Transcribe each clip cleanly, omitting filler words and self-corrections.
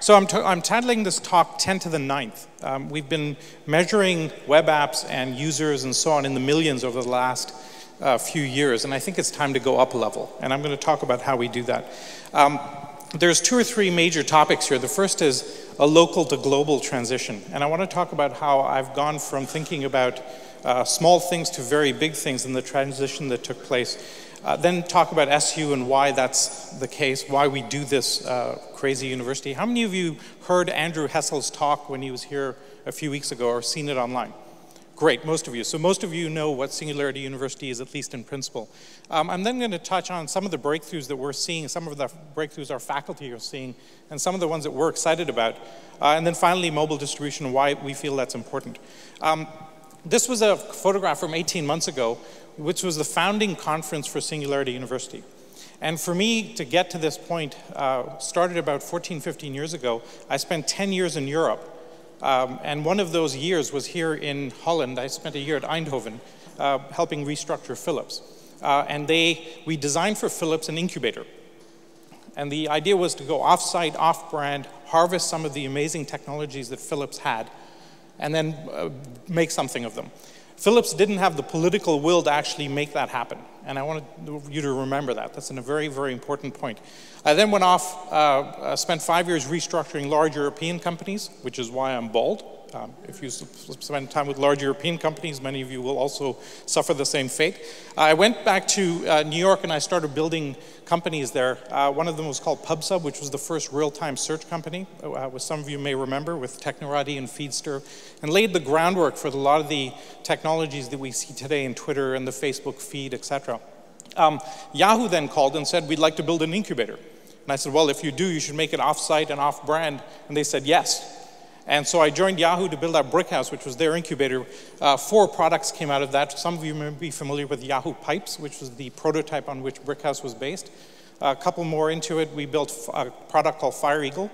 So I'm titling this talk 10 to the 9th. We've been measuring web apps and users and so on in the millions over the last few years, and I think it's time to go up a level. And I'm going to talk about how we do that. There's 2 or 3 major topics here. The first is a local to global transition. And I want to talk about how I've gone from thinking about small things to very big things in the transition that took place. Then talk about SU and why that's the case, why we do this crazy university. How many of you heard Andrew Hessel's talk when he was here a few weeks ago or seen it online? Great, most of you. So most of you know what Singularity University is, at least in principle. I'm then going to touch on some of the breakthroughs that we're seeing, some of the breakthroughs our faculty are seeing, and some of the ones that we're excited about. And then finally, mobile distribution and why we feel that's important. This was a photograph from 18 months ago, which was the founding conference for Singularity University. And for me to get to this point, started about 14, 15 years ago. I spent 10 years in Europe. And one of those years was here in Holland. I spent a year at Eindhoven helping restructure Philips. And we designed for Philips an incubator. And the idea was to go off-site, off-brand, harvest some of the amazing technologies that Philips had, and then make something of them. Philips didn't have the political will to actually make that happen. And I wanted you to remember that. That's a very, very important point. I then went off, spent 5 years restructuring large European companies, which is why I'm bald. If you spend time with large European companies, many of you will also suffer the same fate. I went back to New York and I started building companies there. One of them was called PubSub, which was the first real-time search company, which some of you may remember, with Technorati and Feedster, and laid the groundwork for a lot of the technologies that we see today in Twitter and the Facebook feed, etc. Yahoo then called and said, we'd like to build an incubator. And I said, well, if you do, you should make it off-site and off-brand. And they said, yes. And so I joined Yahoo to build out Brickhouse, which was their incubator. 4 products came out of that. Some of you may be familiar with Yahoo Pipes, which was the prototype on which Brickhouse was based. A couple more into it, we built a product called Fire Eagle,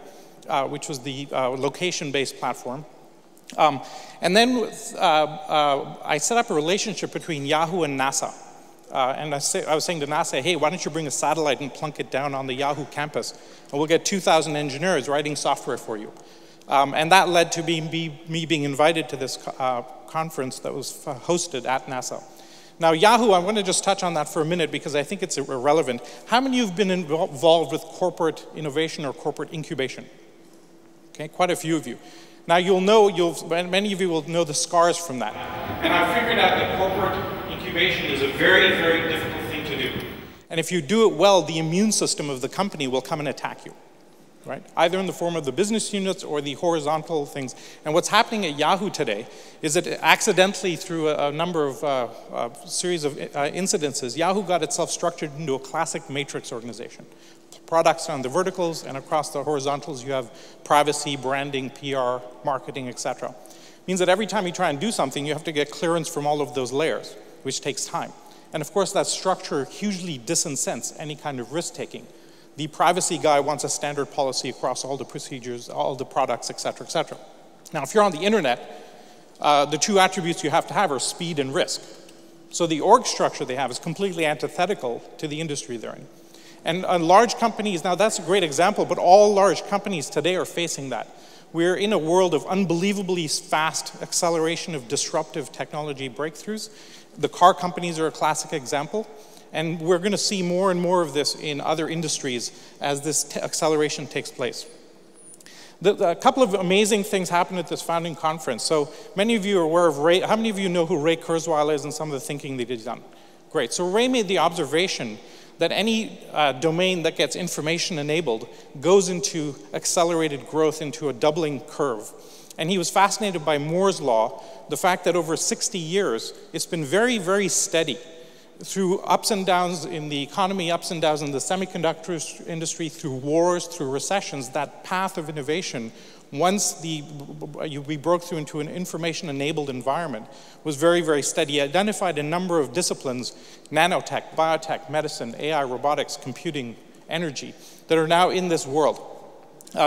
which was the location-based platform. And then I set up a relationship between Yahoo and NASA. And I was saying to NASA, hey, why don't you bring a satellite and plunk it down on the Yahoo campus, and we'll get 2,000 engineers writing software for you. And that led to me being invited to this conference that was hosted at NASA. Now, Yahoo, I want to just touch on that for a minute because I think it's irrelevant. How many of you have been involved with corporate innovation or corporate incubation? Okay, quite a few of you. Now, many of you will know the scars from that. And I've figured out that corporate incubation is a very, very difficult thing to do. And if you do it well, the immune system of the company will come and attack you. Right? Either in the form of the business units or the horizontal things. And what's happening at Yahoo today is that accidentally through a number of series of incidences, Yahoo got itself structured into a classic matrix organization. Products on the verticals and across the horizontals you have privacy, branding, PR, marketing, etc. Means that every time you try and do something, you have to get clearance from all of those layers, which takes time. And of course that structure hugely disincents any kind of risk-taking. The privacy guy wants a standard policy across all the procedures, all the products, et cetera, et cetera. Now, if you're on the internet, the 2 attributes you have to have are speed and risk. So the org structure they have is completely antithetical to the industry they're in. And large companies, now that's a great example, but all large companies today are facing that. We're in a world of unbelievably fast acceleration of disruptive technology breakthroughs. The car companies are a classic example. And we're going to see more and more of this in other industries as this acceleration takes place. A couple of amazing things happened at this founding conference. So many of you are aware of Ray. How many of you know who Ray Kurzweil is and some of the thinking that he's done? Great. So Ray made the observation that any domain that gets information enabled goes into accelerated growth, into a doubling curve. And he was fascinated by Moore's law, the fact that over 60 years, it's been very, very steady. Through ups and downs in the economy, ups and downs in the semiconductor industry, through wars, through recessions, that path of innovation, once we broke through into an information-enabled environment, was very, very steady. He identified a number of disciplines, nanotech, biotech, medicine, AI, robotics, computing, energy, that are now in this world.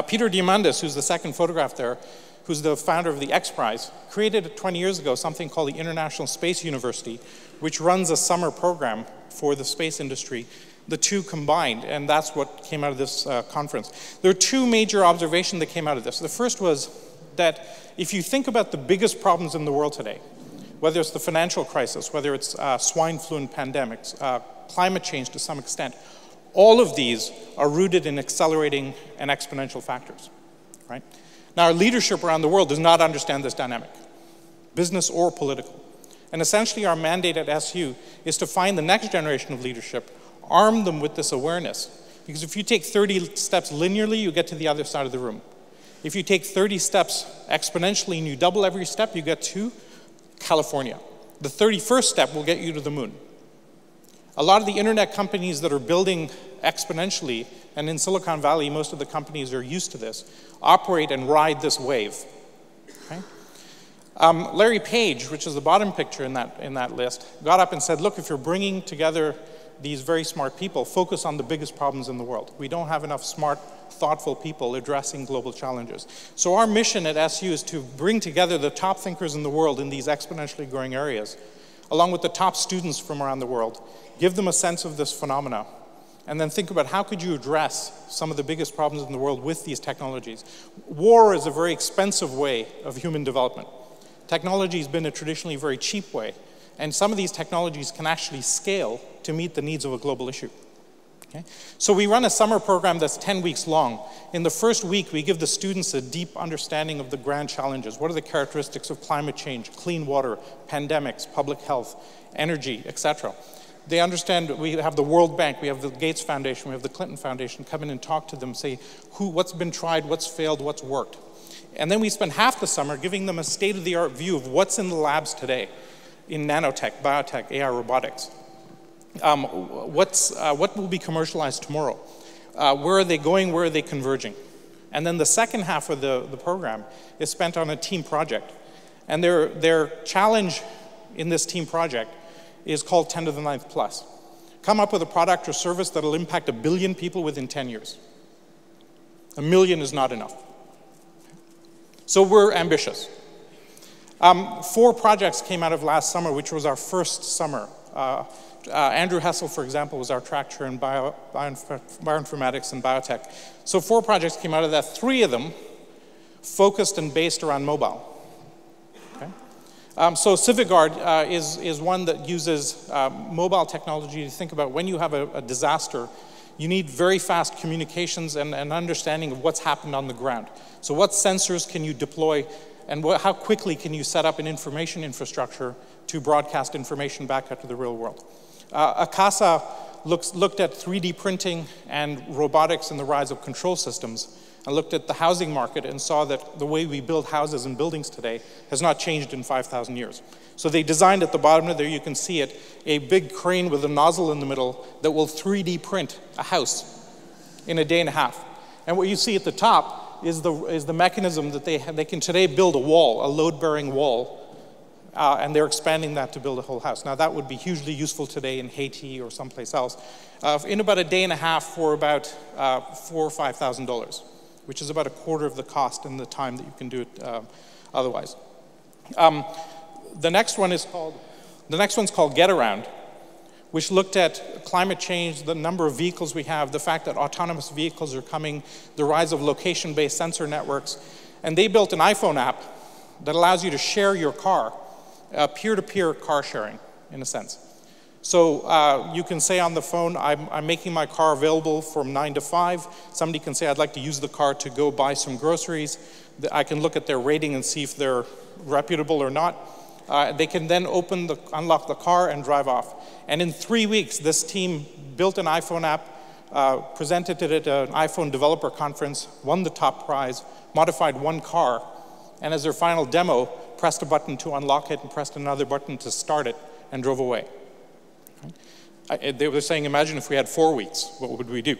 Peter Diamandis, who's the second photograph there, who's the founder of the X Prize, created 20 years ago something called the International Space University, which runs a summer program for the space industry the two combined, and that's what came out of this conference. There are two major observations that came out of this. The first was that if you think about the biggest problems in the world today, whether it's the financial crisis, whether it's swine flu and pandemics, climate change to some extent, all of these are rooted in accelerating and exponential factors, right? Now, our leadership around the world does not understand this dynamic, business or political. And essentially, our mandate at SU is to find the next generation of leadership, arm them with this awareness. Because if you take 30 steps linearly, you get to the other side of the room. If you take 30 steps exponentially and you double every step, you get to California. The 31st step will get you to the moon. A lot of the internet companies that are building exponentially, and in Silicon Valley, most of the companies are used to this, operate and ride this wave. Okay? Larry Page, which is the bottom picture in that list, got up and said, look, if you're bringing together these very smart people, focus on the biggest problems in the world. We don't have enough smart, thoughtful people addressing global challenges. So our mission at SU is to bring together the top thinkers in the world in these exponentially growing areas, along with the top students from around the world, give them a sense of this phenomena, and then think about how could you address some of the biggest problems in the world with these technologies. War is a very expensive way of human development. Technology has been a traditionally very cheap way, and some of these technologies can actually scale to meet the needs of a global issue. Okay? So we run a summer program that's 10 weeks long. In the first week, we give the students a deep understanding of the grand challenges. What are the characteristics of climate change, clean water, pandemics, public health, energy, etc. They understand. We have the World Bank, we have the Gates Foundation, we have the Clinton Foundation come in and talk to them, say what's been tried, what's failed, what's worked. And then we spend half the summer giving them a state-of-the-art view of what's in the labs today in nanotech, biotech, AI, robotics. What will be commercialized tomorrow? Where are they going? Where are they converging? And then the second half of the program is spent on a team project. And their challenge in this team project is called 10 to the 9th plus. Come up with a product or service that will impact 1 billion people within 10 years. 1 million is not enough. So we're ambitious. 4 projects came out of last summer, which was our first summer. Andrew Hessel, for example, was our track chair in bioinformatics and biotech. So 4 projects came out of that, 3 of them focused and based around mobile. Okay? So CivicGuard is one that uses mobile technology to think about when you have a disaster, you need very fast communications and an understanding of what's happened on the ground. So what sensors can you deploy, and how quickly can you set up an information infrastructure to broadcast information back out to the real world? Akasa looked at 3D printing and robotics and the rise of control systems, and looked at the housing market and saw that the way we build houses and buildings today has not changed in 5,000 years. So they designed at the bottom of there, you can see it, a big crane with a nozzle in the middle that will 3D print a house in a day and a half. And what you see at the top is the mechanism that they can today build a wall, a load-bearing wall, and they're expanding that to build a whole house. Now that would be hugely useful today in Haiti or someplace else. In about a day and a half for about $4,000 or $5,000, which is about a quarter of the cost and the time that you can do it otherwise. The next one's called Get Around, which looked at climate change, the number of vehicles we have, the fact that autonomous vehicles are coming, the rise of location-based sensor networks. And they built an iPhone app that allows you to share your car, peer-to-peer car sharing, in a sense. So you can say on the phone, I'm making my car available from 9 to 5. Somebody can say, I'd like to use the car to go buy some groceries. I can look at their rating and see if they're reputable or not. They can then unlock the car and drive off. And in 3 weeks, this team built an iPhone app, presented it at an iPhone developer conference, won the top prize, modified 1 car, and as their final demo, pressed a button to unlock it and pressed another button to start it and drove away. They were saying, imagine if we had 4 weeks, what would we do?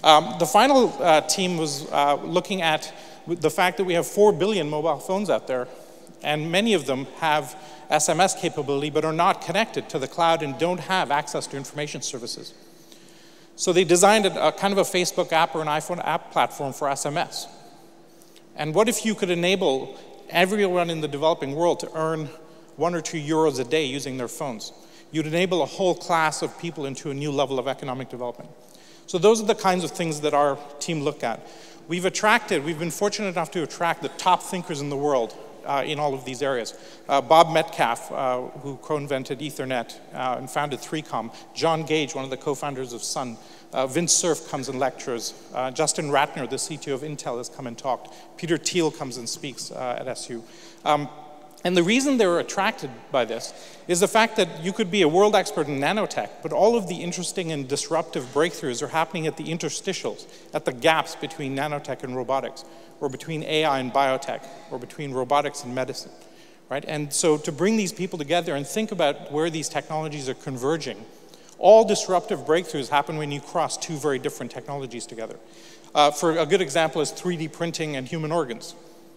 The final team was looking at the fact that we have 4 billion mobile phones out there, and many of them have SMS capability but are not connected to the cloud and don't have access to information services. So they designed a kind of a Facebook app or an iPhone app platform for SMS. And what if you could enable everyone in the developing world to earn 1 or 2 euros a day using their phones? you'd enable a whole class of people into a new level of economic development. So those are the kinds of things that our team look at. We've been fortunate enough to attract the top thinkers in the world in all of these areas. Bob Metcalfe, who co-invented Ethernet and founded 3Com. John Gage, one of the co-founders of Sun. Vince Cerf comes and lectures. Justin Ratner, the CTO of Intel, has come and talked. Peter Thiel comes and speaks at SU. And the reason they were attracted by this is the fact that you could be a world expert in nanotech, but all of the interesting and disruptive breakthroughs are happening at the interstitials, at the gaps between nanotech and robotics, or between AI and biotech, or between robotics and medicine, right? And so to bring these people together and think about where these technologies are converging, all disruptive breakthroughs happen when you cross two very different technologies together. For a good example is 3D printing and human organs.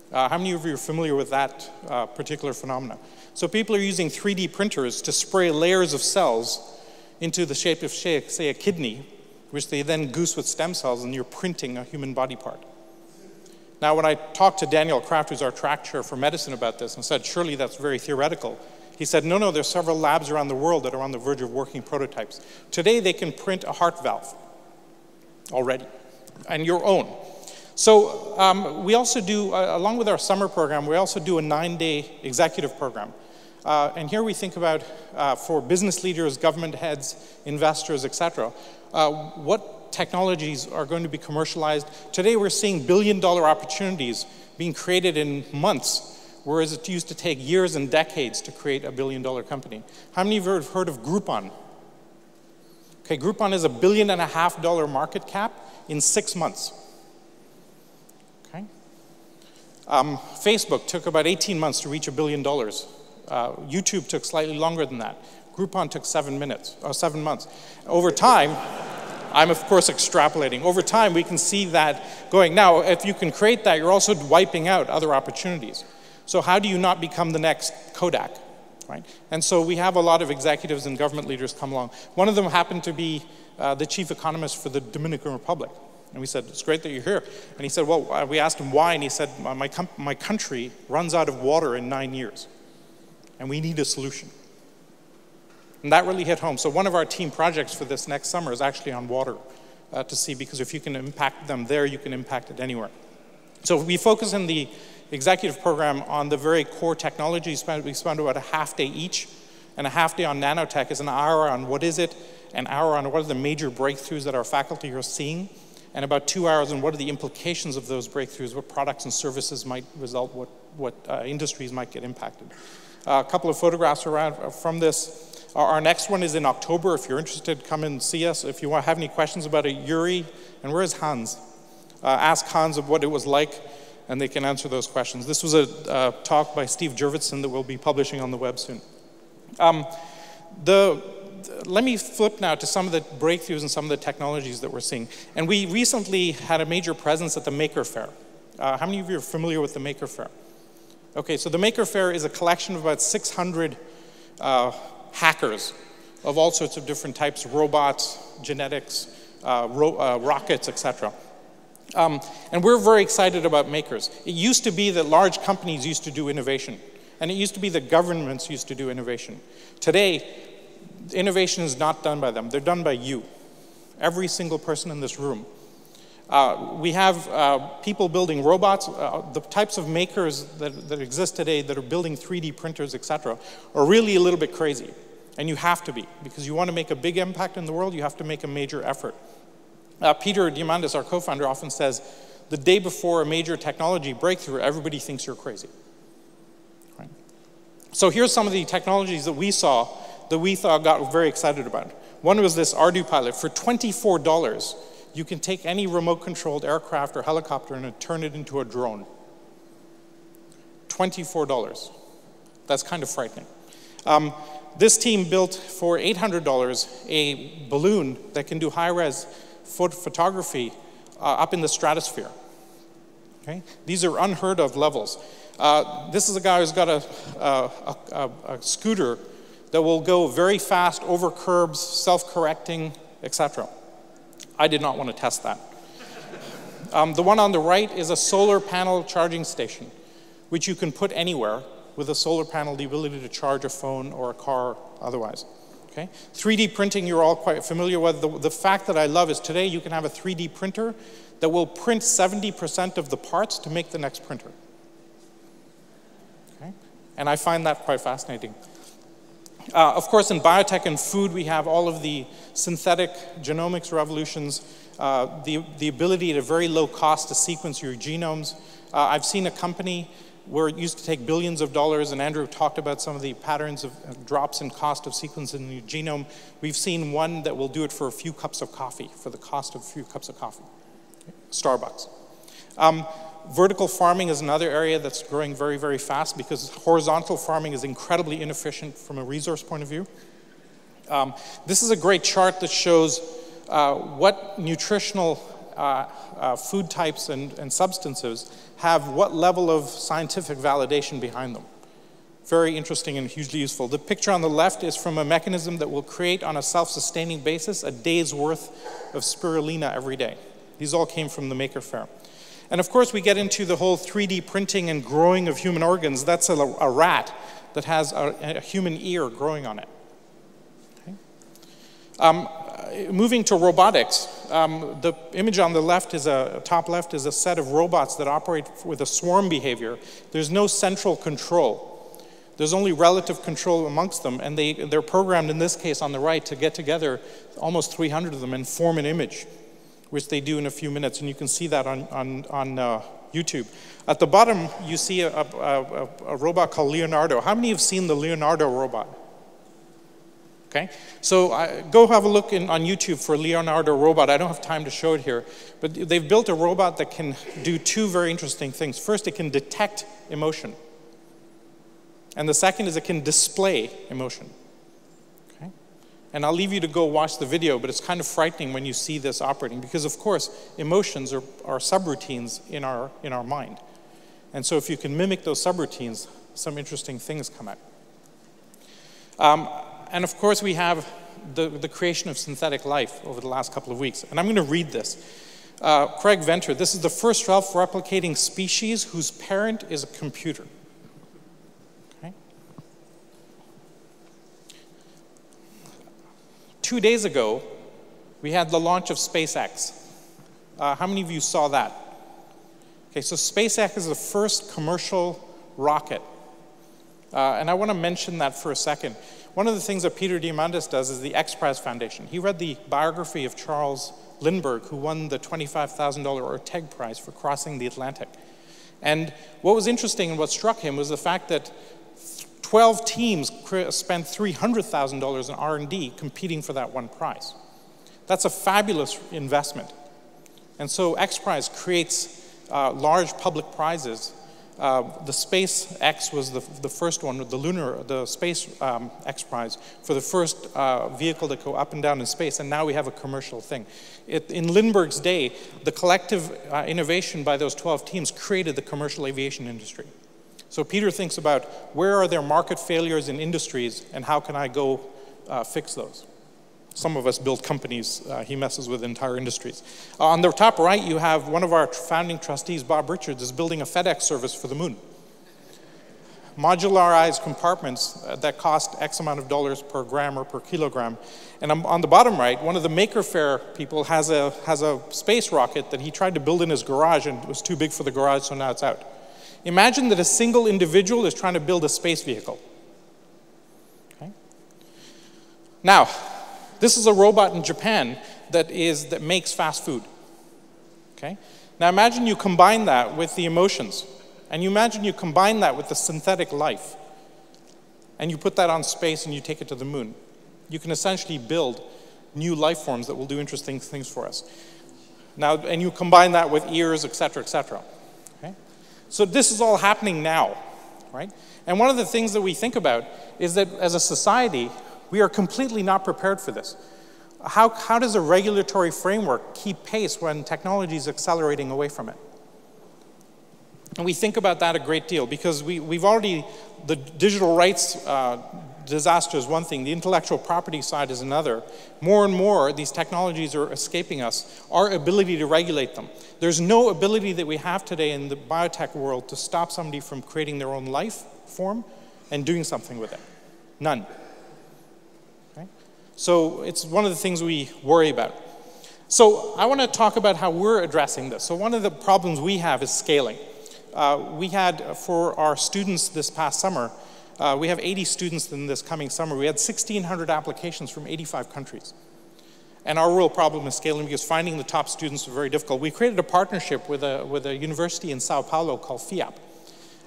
How many of you are familiar with that particular phenomena? So people are using 3D printers to spray layers of cells into the shape of, say, a kidney, which they then goose with stem cells, and you're printing a human body part. Now, when I talked to Daniel Kraft, who's our track chair for medicine, about this, and said, surely that's very theoretical, he said, no, there's several labs around the world that are on the verge of working prototypes. Today, they can print a heart valve already, and your own. So we also do, along with our summer program, we also do a 9-day executive program. And here we think about, for business leaders, government heads, investors, et cetera, what technologies are going to be commercialized. Today we're seeing billion-dollar opportunities being created in months, whereas it used to take years and decades to create a billion-dollar company. How many of you have heard of Groupon? Okay, Groupon is $1.5 billion market cap in 6 months. Okay. Facebook took about 18 months to reach $1 billion. YouTube took slightly longer than that. Groupon took 7 months. Over time, I'm of course extrapolating. Over time, we can see that going. Now, if you can create that, you're also wiping out other opportunities. So how do you not become the next Kodak, right? And so we have a lot of executives and government leaders come along. One of them happened to be the chief economist for the Dominican Republic. And we said, it's great that you're here. And he said, well, we asked him why, and he said, my country runs out of water in 9 years, and we need a solution. And that really hit home. So one of our team projects for this next summer is actually on water to see, because if you can impact them there, you can impact it anywhere. So we focus in the executive program on the very core technologies. We spend about a half day each, and a half day on nanotech is an hour on what is it, an hour on what are the major breakthroughs that our faculty are seeing, and about 2 hours on what are the implications of those breakthroughs, what products and services might result, what industries might get impacted. A couple of photographs around from this. Our next one is in October. If you're interested, come and see us. If you have any questions about it, Yuri, and where is Hans? Ask Hans of what it was like, and they can answer those questions. This was a talk by Steve Jurvetson that we'll be publishing on the web soon. Let me flip now to some of the breakthroughs and some of the technologies that we're seeing. And we recently had a major presence at the Maker Faire. How many of you are familiar with the Maker Faire? Okay, so the Maker Faire is a collection of about 600 hackers of all sorts of different types, robots, genetics, rockets, etc. And we're very excited about makers. It used to be that large companies used to do innovation, and it used to be that governments used to do innovation. Today, innovation is not done by them. They're done by you, every single person in this room. We have people building robots. The types of makers that exist today that are building 3D printers, etc., are really a little bit crazy. And you have to be, because you want to make a big impact in the world, you have to make a major effort. Peter Diamandis, our co-founder, often says, the day before a major technology breakthrough, everybody thinks you're crazy. Right? So here's some of the technologies that we saw that we got very excited about. One was this Ardu pilot. For $24, you can take any remote-controlled aircraft or helicopter and turn it into a drone. $24. That's kind of frightening. This team built for $800 a balloon that can do high-res photography up in the stratosphere. Okay? These are unheard of levels. This is a guy who's got a scooter that will go very fast over curbs, self-correcting, etc. I did not want to test that. The one on the right is a solar panel charging station, which you can put anywhere with a solar panel, the ability to charge a phone or a car otherwise. Okay? 3D printing, you're all quite familiar with. The fact that I love is today you can have a 3D printer that will print 70% of the parts to make the next printer. Okay? And I find that quite fascinating. Of course, in biotech and food, we have all of the synthetic genomics revolutions, the ability at a very low cost to sequence your genomes. I've seen a company where it used to take billions of dollars, and Andrew talked about some of the patterns of drops in cost of sequencing your genome. We've seen one that will do it for a few cups of coffee, for the cost of a few cups of coffee. Starbucks. Vertical farming is another area that's growing very, very fast because horizontal farming is incredibly inefficient from a resource point of view. This is a great chart that shows what nutritional food types and substances have what level of scientific validation behind them. Very interesting and hugely useful. The picture on the left is from a mechanism that will create on a self-sustaining basis a day's worth of spirulina every day. These all came from the Maker Faire. And of course, we get into the whole 3D printing and growing of human organs. That's a rat that has a human ear growing on it. Okay. Moving to robotics, the image on the left is top left is a set of robots that operate with a swarm behavior. There's no central control. There's only relative control amongst them, and they're programmed, in this case on the right, to get together, almost 300 of them, and form an image, which they do in a few minutes, and you can see that on YouTube. At the bottom, you see a robot called Leonardo. How many have seen the Leonardo robot? Okay, so go have a look on YouTube for Leonardo robot. I don't have time to show it here, but they've built a robot that can do two very interesting things. First, it can detect emotion. And the second is it can display emotion. Okay? And I'll leave you to go watch the video, but it's kind of frightening when you see this operating because, of course, emotions are subroutines in our mind. And so if you can mimic those subroutines, some interesting things come out. And of course, we have the creation of synthetic life over the last couple of weeks. And I'm going to read this. Craig Venter, this is the first self-replicating species whose parent is a computer. Okay. 2 days ago, we had the launch of SpaceX. How many of you saw that? Okay, so SpaceX is the first commercial rocket. And I want to mention that for a second. One of the things that Peter Diamandis does is the X Prize Foundation. He read the biography of Charles Lindbergh, who won the $25,000 Orteig Prize for crossing the Atlantic. And what was interesting and what struck him was the fact that 12 teams spent $300,000 in R&D competing for that one prize. That's a fabulous investment. And so X Prize creates large public prizes. The SpaceX was the first one, the Space X Prize, for the first vehicle to go up and down in space, and now we have a commercial thing. In Lindbergh's day, the collective innovation by those 12 teams created the commercial aviation industry. So Peter thinks about where are there market failures in industries and how can I go fix those. Some of us build companies, he messes with entire industries. On the top right, you have one of our founding trustees, Bob Richards, is building a FedEx service for the moon. Modularized compartments that cost X amount of dollars per gram or per kilogram. And on the bottom right, one of the Maker Faire people has a space rocket that he tried to build in his garage and it was too big for the garage, so now it's out. Imagine that a single individual is trying to build a space vehicle. Okay? Now, this is a robot in Japan that makes fast food. Okay? Now imagine you combine that with the emotions, and you imagine you combine that with the synthetic life, and you put that on space and you take it to the moon. You can essentially build new life forms that will do interesting things for us. Now, and you combine that with ears, et cetera, et cetera. Okay? So this is all happening now, right? And one of the things that we think about is that as a society, we are completely not prepared for this. How does a regulatory framework keep pace when technology is accelerating away from it? And we think about that a great deal because we've already, the digital rights disaster is one thing, the intellectual property side is another. More and more, these technologies are escaping us, our ability to regulate them. There's no ability that we have today in the biotech world to stop somebody from creating their own life form and doing something with it. None. So it's one of the things we worry about. So I want to talk about how we're addressing this. So one of the problems we have is scaling. We had, for our students this past summer, we have 80 students in this coming summer. We had 1,600 applications from 85 countries. And our real problem is scaling because finding the top students is very difficult. We created a partnership with a university in Sao Paulo called FIAP.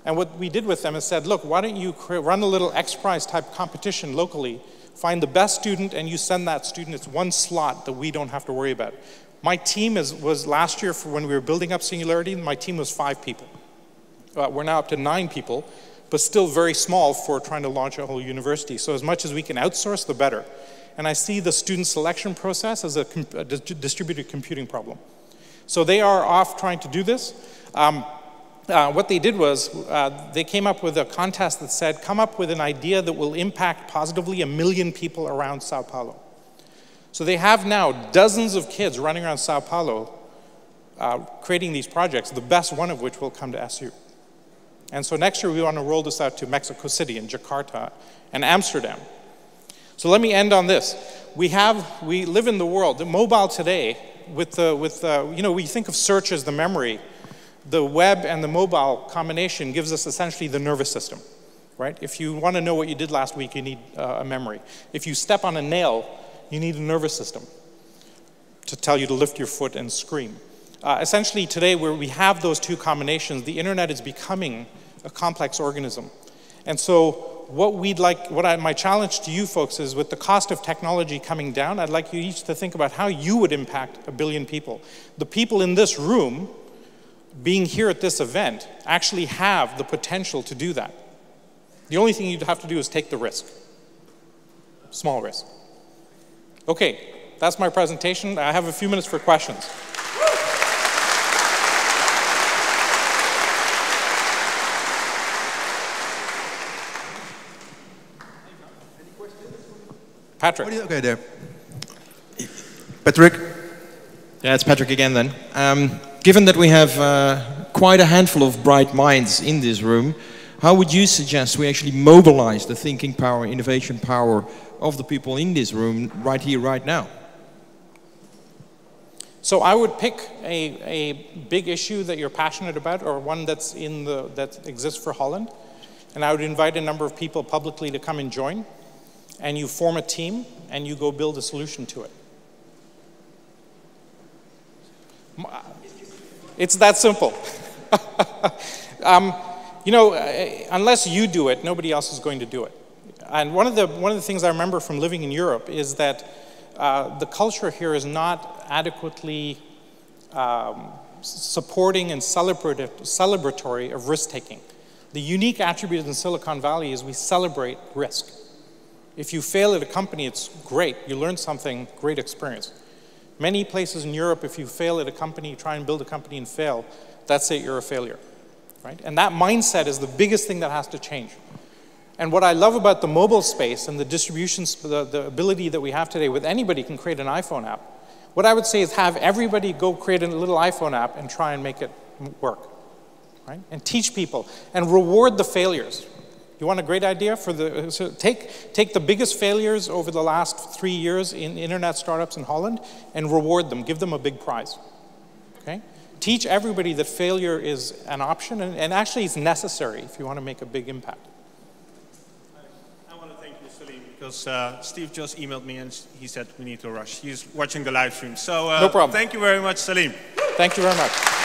And what we did with them is said, look, why don't you run a little X Prize type competition locally, find the best student, and you send that student. It's one slot that we don't have to worry about. My team was last year, for when we were building up Singularity, my team was 5 people. We're now up to 9 people, but still very small for trying to launch a whole university. So as much as we can outsource, the better. And I see the student selection process as a distributed computing problem. So they are off trying to do this. What they did was they came up with a contest that said, come up with an idea that will impact positively 1 million people around Sao Paulo. So they have now dozens of kids running around Sao Paulo creating these projects, the best one of which will come to SU. And so next year we want to roll this out to Mexico City and Jakarta and Amsterdam. So let me end on this. We live in the world. The mobile today, we think of search as the memory. The web and the mobile combination gives us essentially the nervous system, right? If you want to know what you did last week, you need a memory. If you step on a nail, you need a nervous system to tell you to lift your foot and scream. Essentially today, where we have those two combinations, the internet is becoming a complex organism. And so my challenge to you folks is, with the cost of technology coming down, I'd like you each to think about how you would impact 1 billion people. The people in this room, being here at this event, actually have the potential to do that. The only thing you'd have to do is take the risk. Small risk. Okay, that's my presentation. I have a few minutes for questions. Patrick. Okay, there. Patrick? Yeah, it's Patrick again then. Given that we have quite a handful of bright minds in this room, how would you suggest we actually mobilize the thinking power, innovation power of the people in this room right here, right now? So I would pick a big issue that you're passionate about, or one that exists for Holland, and I would invite a number of people publicly to come and join, and you form a team and you go build a solution to it. It's that simple. Unless you do it, nobody else is going to do it. And one of the things I remember from living in Europe is that the culture here is not adequately supporting and celebratory of risk-taking. The unique attribute in Silicon Valley is we celebrate risk. If you fail at a company, it's great. You learn something, great experience. Many places in Europe, if you fail at a company, try and build a company and fail, that's it, you're a failure, right? And that mindset is the biggest thing that has to change. And what I love about the mobile space and the distribution, the ability that we have today with anybody can create an iPhone app, what I would say is have everybody go create a little iPhone app and try and make it work, right? And teach people and reward the failures. You want a great idea? So take the biggest failures over the last 3 years in internet startups in Holland and reward them. Give them a big prize. Okay? Teach everybody that failure is an option and actually it's necessary if you want to make a big impact. I want to thank you, Salim, because Steve just emailed me and he said we need to rush. He's watching the live stream. So no problem. Thank you very much, Salim. Thank you very much.